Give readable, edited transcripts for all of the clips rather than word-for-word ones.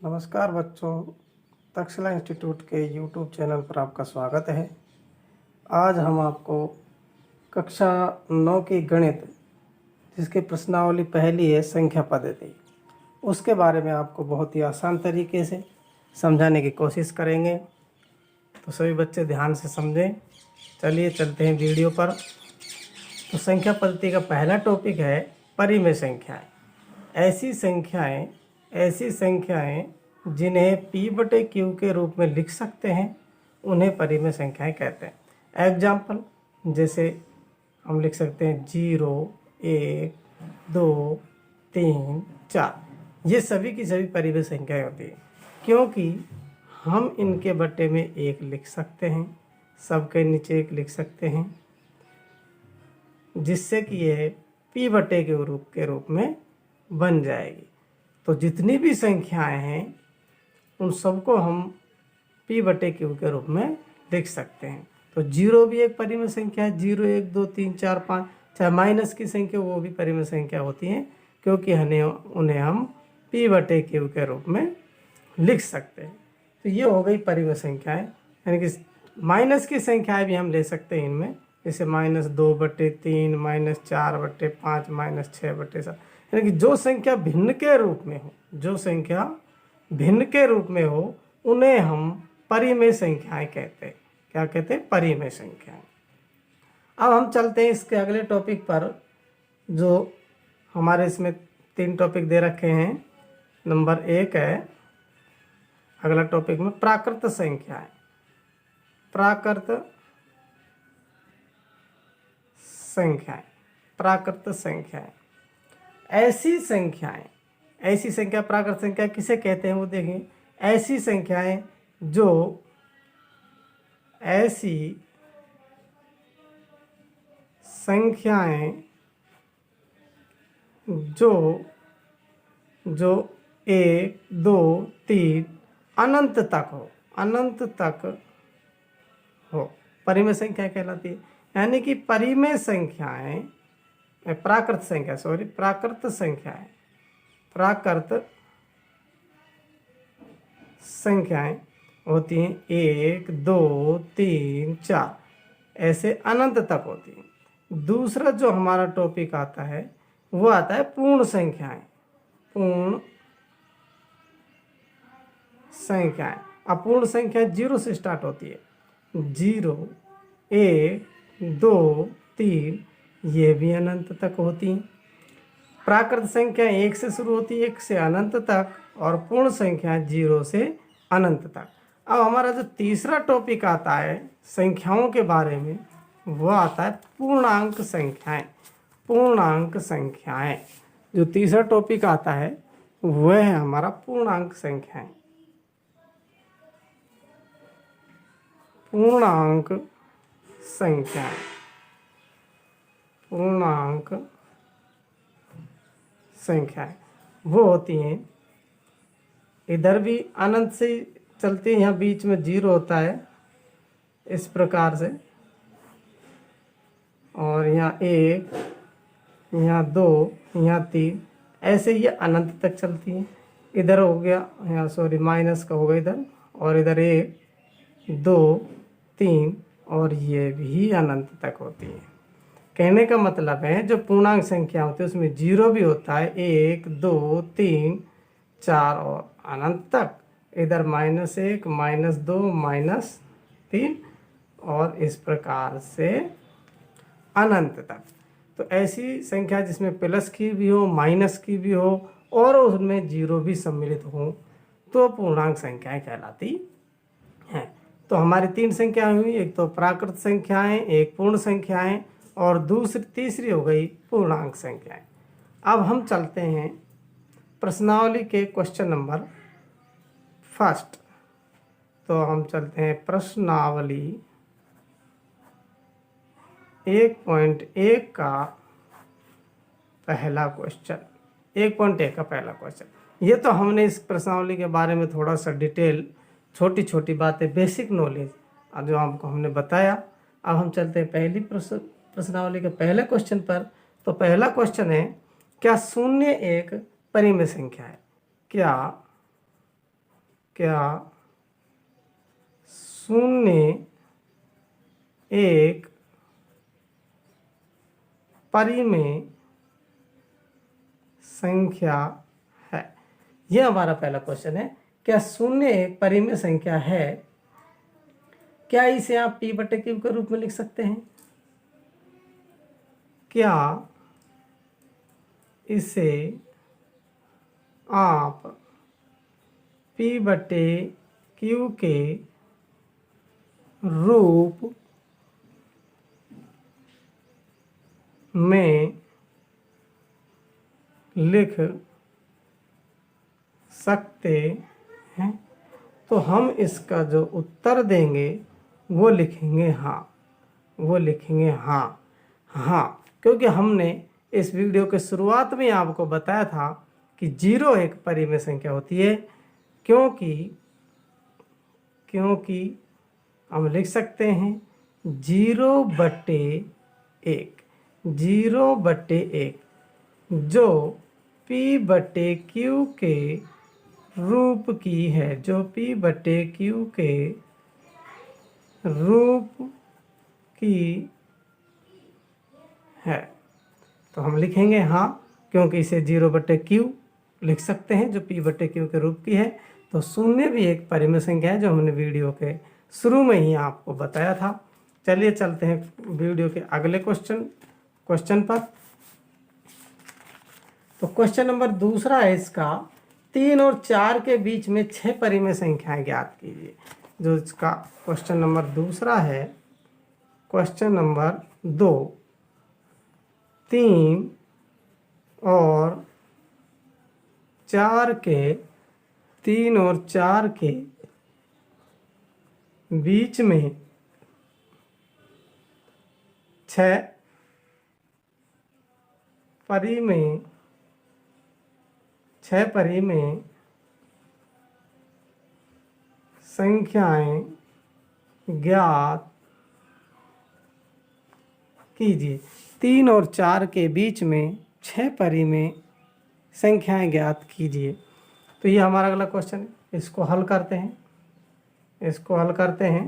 नमस्कार बच्चों, तक्षशिला इंस्टीट्यूट के यूट्यूब चैनल पर आपका स्वागत है। आज हम आपको कक्षा 9 की गणित, जिसकी प्रश्नावली पहली है संख्या पद्धति, उसके बारे में आपको बहुत ही आसान तरीके से समझाने की कोशिश करेंगे। तो सभी बच्चे ध्यान से समझें। चलिए चलते हैं वीडियो पर। तो संख्या पद्धति का पहला टॉपिक है परिमेय संख्याएँ। ऐसी संख्याएं जिन्हें P/Q के रूप में लिख सकते हैं उन्हें परिमेय संख्याएं कहते हैं। एग्जाम्पल, जैसे हम लिख सकते हैं 0, 1, 2, 3, 4। ये सभी की सभी परिमेय संख्याएं होती हैं, क्योंकि हम इनके बट्टे में 1 लिख सकते हैं, सबके नीचे 1 लिख सकते हैं, जिससे कि यह P/Q के रूप में बन जाएगी। तो जितनी भी संख्याएं हैं उन सबको हम P/Q के रूप में लिख सकते हैं। तो 0 भी एक परिमेय संख्या है। 0, 1, 2, 3, 4, 5। चाहे माइनस की संख्या, वो भी परिमेय संख्या होती हैं, क्योंकि उन्हें हम P/Q के रूप में लिख सकते हैं। तो ये हो गई परिमेय संख्याएं। यानी कि माइनस की संख्याएं भी हम ले सकते हैं इनमें, जैसे -2/3, -4/5, -6/7। यानी कि जो संख्या भिन्न के रूप में हो, उन्हें हम परिमेय संख्याएं कहते हैं। क्या कहते हैं? परिमेय संख्याएं। अब हम चलते हैं इसके अगले टॉपिक पर, जो हमारे इसमें 3 टॉपिक दे रखे हैं। नंबर 1 है अगला टॉपिक में प्राकृत संख्याएं। प्राकृत संख्याएं ऐसी संख्या प्राकृत संख्या किसे कहते हैं वो देखें। ऐसी संख्याएं जो जो 1, 2, 3 अनंत तक हो, परिमेय संख्या कहलाती है। यानी कि परिमेय संख्याएं, प्राकृत संख्याएं होती हैं 1, 2, 3, 4, ऐसे अनंत तक होती हैं। दूसरा जो हमारा टॉपिक आता है वो आता है पूर्ण संख्याएं। अपूर्ण संख्या 0 से स्टार्ट होती है। 0, 1, 2, 3 ये भी अनंत तक होती हैं। प्राकृत संख्या 1 से शुरू होती है, 1 से अनंत तक, और पूर्ण संख्या 0 से अनंत तक। अब हमारा जो तीसरा टॉपिक आता है संख्याओं के बारे में, वो आता है पूर्णांक संख्याएं। जो तीसरा टॉपिक आता है वह है हमारा पूर्णांक संख्याएं। पूर्णांक संख्याएं वो होती हैं, इधर भी अनंत से चलती है, यहाँ बीच में 0 होता है इस प्रकार से, और यहाँ 1, यहाँ 2, यहाँ 3, ऐसे ये अनंत तक चलती हैं। इधर हो गया, यहाँ सॉरी माइनस का होगा इधर, और इधर 1, 2, 3, और ये भी अनंत तक होती है। कहने का मतलब है जो पूर्णांक संख्या होती है उसमें 0 भी होता है, 1, 2, 3, 4 और अनंत तक। इधर -1, -2, -3 और इस प्रकार से अनंत तक। तो ऐसी संख्या जिसमें प्लस की भी हो, माइनस की भी हो, और उसमें 0 भी सम्मिलित हो, तो पूर्णांक संख्याएं कहलाती हैं। तो हमारी 3 संख्याएं हुई, एक तो प्राकृत संख्याएं, एक पूर्ण संख्याएं, और तीसरी हो गई पूर्णांक संख्याएं। अब हम चलते हैं प्रश्नावली के क्वेश्चन नंबर 1। तो हम चलते हैं प्रश्नावली 1.1 का पहला क्वेश्चन। 1.1 का पहला क्वेश्चन। ये तो हमने इस प्रश्नावली के बारे में थोड़ा सा डिटेल, छोटी छोटी बातें, बेसिक नॉलेज जो आपको हमने बताया। अब हम चलते हैं पहली प्रश्नावली के पहले क्वेश्चन पर। तो पहला क्वेश्चन है, क्या 0 एक परिमेय संख्या है? क्या क्या शून्य एक परिमेय संख्या है? यह हमारा पहला क्वेश्चन है। क्या शून्य एक परिमेय संख्या है? क्या इसे आप p बटे क्यू के रूप में लिख सकते हैं? क्या इसे आप p बटे क्यू के रूप में लिख सकते हैं? तो हम इसका जो उत्तर देंगे वो लिखेंगे हाँ, वो लिखेंगे हाँ। हाँ, क्योंकि हमने इस वीडियो के शुरुआत में आपको बताया था कि 0 एक परिमेय संख्या होती है, क्योंकि हम लिख सकते हैं 0/1, 0/1 जो p बटे क्यू के रूप की है, जो p बटे क्यू के रूप की है। तो हम लिखेंगे हाँ, क्योंकि इसे 0/q लिख सकते हैं जो p बटे क्यू के रूप की है। तो शून्य भी एक परिमेय संख्या है, जो हमने वीडियो के शुरू में ही आपको बताया था। चलिए चलते हैं वीडियो के अगले क्वेश्चन पर। तो क्वेश्चन नंबर दूसरा है इसका, 3 और 4 के बीच में 6 परिमेय संख्याएं ज्ञात कीजिए। जो इसका क्वेश्चन नंबर दूसरा है, क्वेश्चन नंबर 2, 3 और 4 के बीच में 6 परिमेय संख्याएं ज्ञात कीजिए। 3 और 4 के बीच में 6 परिमेय संख्याएं ज्ञात कीजिए। तो ये हमारा अगला क्वेश्चन है। इसको हल करते हैं।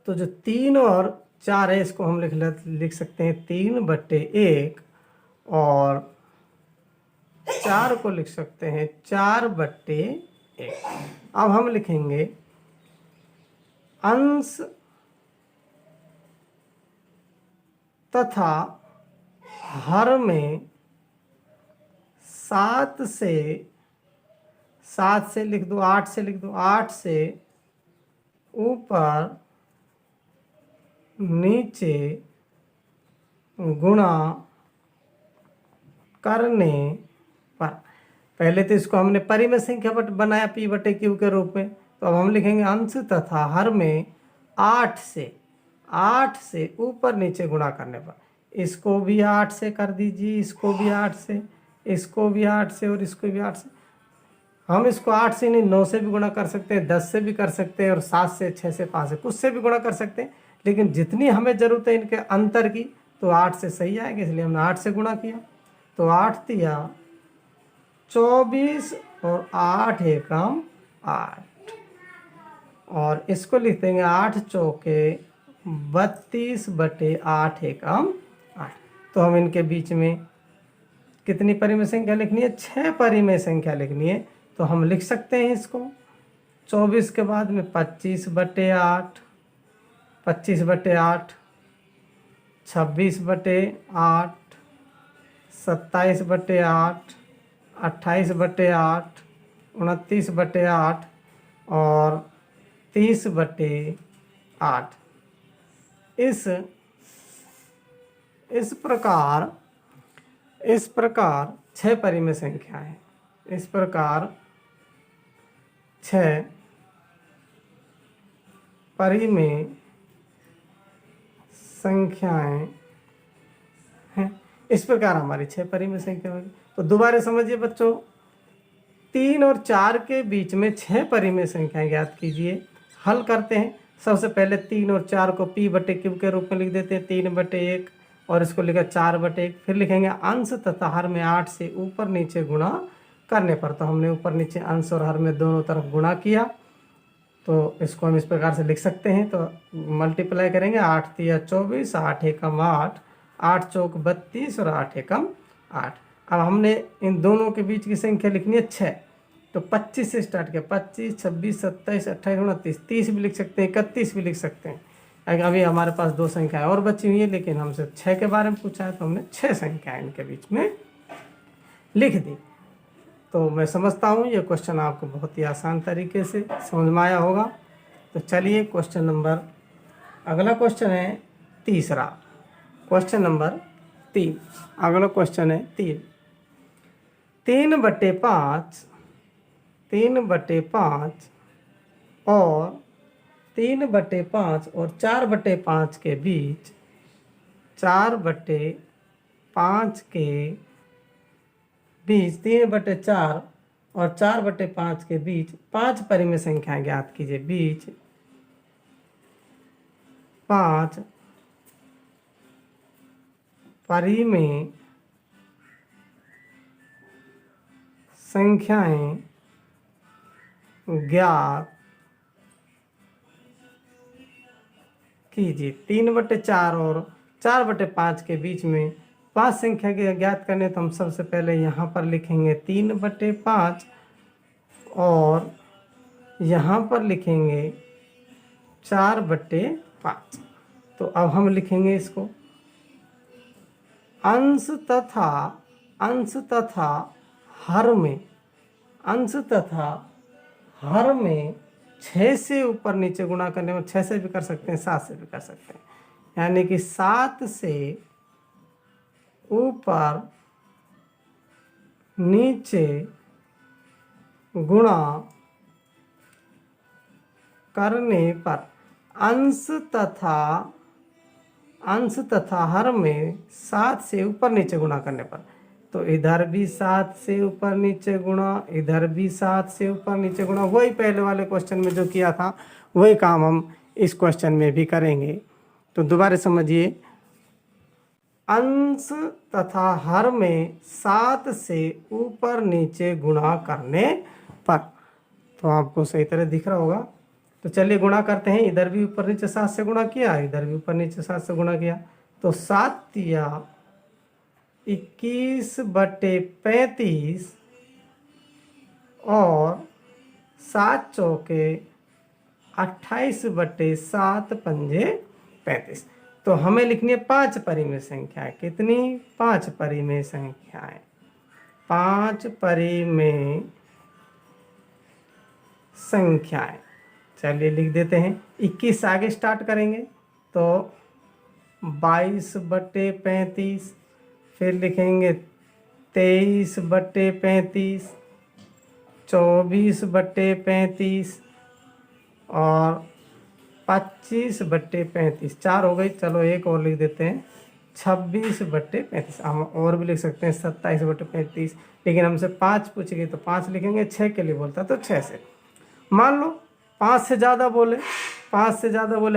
तो जो 3 और 4 है, इसको हम लिख सकते हैं 3/1 और 4 को लिख सकते हैं 4/1। अब हम लिखेंगे अंश तथा हर में 7 से लिख दो, 8 से लिख दो, 8 से ऊपर नीचे गुणा करने पर। पहले तो इसको हमने परिमेय संख्या बनाया p बटे क्यू के रूप में। तो अब हम लिखेंगे अंश तथा हर में 8 से ऊपर नीचे गुणा करने पर। इसको भी 8 से कर दीजिए, इसको भी 8 से, इसको भी 8 से और इसको भी 8 से। हम इसको 8 से नहीं 9 से भी गुणा कर सकते हैं, 10 से भी कर सकते हैं और 7 से, 6 से, 5 से, कुछ से भी गुणा कर सकते हैं। लेकिन जितनी हमें ज़रूरत है इनके अंतर की, तो 8 से सही आएगा, इसलिए हमने 8 से गुणा किया। तो 8 तिया 24 और 8 एकम 8, और इसको लिख देंगे 8 चौके 32/8 एकम 8। तो हम इनके बीच में कितनी परिमेय संख्या लिखनी है? 6 परिमेय संख्या लिखनी है। तो हम लिख सकते हैं इसको 24 के बाद में 25/8, 25/8, 26/8, 27/8, 28/8, 29/8 और 30/8। इस प्रकार 6 परिमेय संख्या है। इस प्रकार 6 परिमेय संख्याएं हैं। इस प्रकार हमारी 6 परिमेय संख्या होगी। तो दोबारा समझिए बच्चों, 3 और 4 के बीच में 6 परिमेय संख्याएं ज्ञात कीजिए। हल करते हैं। सबसे पहले 3 और 4 को p बटे क्यू के रूप में लिख देते हैं, 3/1, और इसको लिखा 4/1। फिर लिखेंगे अंश तथा हर में 8 से ऊपर नीचे गुणा करने पर। तो हमने ऊपर नीचे अंश और हर में दोनों तरफ गुणा किया, तो इसको हम इस प्रकार से लिख सकते हैं। तो मल्टीप्लाई करेंगे, 8 तिया 24, 8 एकम 8, 8 चौक 32 और 8 एकम 8। अब हमने इन दोनों के बीच की संख्या लिखनी है 6, तो 25 से स्टार्ट किया, 25, 26, 27, 28, 29, 30 भी लिख सकते हैं, 31 भी लिख सकते हैं। अभी हमारे पास 2 संख्याएं और बची हुई है, लेकिन हमसे 6 के बारे में पूछा है तो हमने 6 संख्याएं इनके बीच में लिख दी। तो मैं समझता हूँ ये क्वेश्चन आपको बहुत ही आसान तरीके से समझ में आया होगा। तो चलिए क्वेश्चन नंबर, अगला क्वेश्चन है तीसरा, क्वेश्चन नंबर 3। अगला क्वेश्चन है 3। 3/5 और 3/5 और 4/5 के बीच, 4/5 के बीच, 3/4 और 4/5 के बीच 5 परिमेय संख्याएं ज्ञात कीजिए। बीच 5 परिमेय संख्याएं ज्ञात कीजिए। 3/4 और 4/5 के बीच में 5 संख्या के ज्ञात करने, तो हम सबसे पहले यहाँ पर लिखेंगे 3/5 और यहाँ पर लिखेंगे 4/5। तो अब हम लिखेंगे इसको अंश तथा हर में, अंश तथा हर में 6 से ऊपर नीचे गुणा करने में, 6 से भी कर सकते हैं, 7 से भी कर सकते हैं, यानी कि 7 से ऊपर नीचे गुणा करने पर अंश तथा हर में 7 से ऊपर नीचे गुणा करने पर, तो इधर भी 7 से ऊपर नीचे गुणा, इधर भी 7 से ऊपर नीचे गुणा, वही पहले वाले क्वेश्चन में जो किया था वही काम हम इस क्वेश्चन में भी करेंगे। तो दोबारा समझिए, अंश तथा हर में 7 से ऊपर नीचे गुणा करने पर। तो आपको सही तरह दिख रहा होगा। तो चलिए गुणा करते हैं। इधर भी ऊपर नीचे 7 से गुणा किया, इधर भी ऊपर नीचे 7 से गुणा किया, तो 7 तिया 21/35 और 7 चौके 28/7 पंजे 35। तो हमें लिखनी है 5 परिमेय संख्याएं। कितनी? 5 परिमेय संख्याएं। 5 परिमेय संख्याएं। चलिए लिख देते हैं। 21 आगे स्टार्ट करेंगे तो 22/35, फिर लिखेंगे 23/35, 24/35 और 25/35। 4 हो गई। चलो एक और लिख देते हैं, 26/35। हम और भी लिख सकते हैं 27/35, लेकिन हमसे 5 पूछेगी तो 5 लिखेंगे। 6 के लिए बोलता तो 6 से। मान लो 5 से ज़्यादा बोले,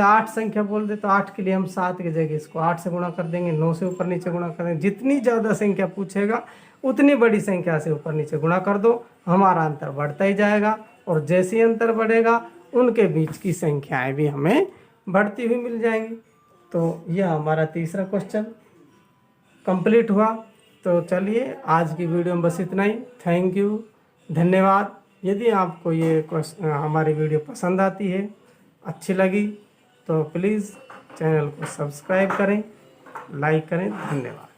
8 संख्या बोल दे, तो 8 के लिए हम 7 की जगह इसको 8 से गुणा कर देंगे, 9 से ऊपर नीचे गुणा कर देंगे। जितनी ज़्यादा संख्या पूछेगा उतनी बड़ी संख्या से ऊपर नीचे गुणा कर दो, हमारा अंतर बढ़ता ही जाएगा। और जैसे ही अंतर बढ़ेगा उनके बीच की संख्याएं भी हमें बढ़ती हुई मिल जाएंगी। तो यह हमारा तीसरा क्वेश्चन कंप्लीट हुआ। तो चलिए आज की वीडियो में बस इतना ही। थैंक यू, धन्यवाद। यदि आपको ये हमारी वीडियो पसंद आती है, अच्छी लगी, तो प्लीज़ चैनल को सब्सक्राइब करें, लाइक करें। धन्यवाद।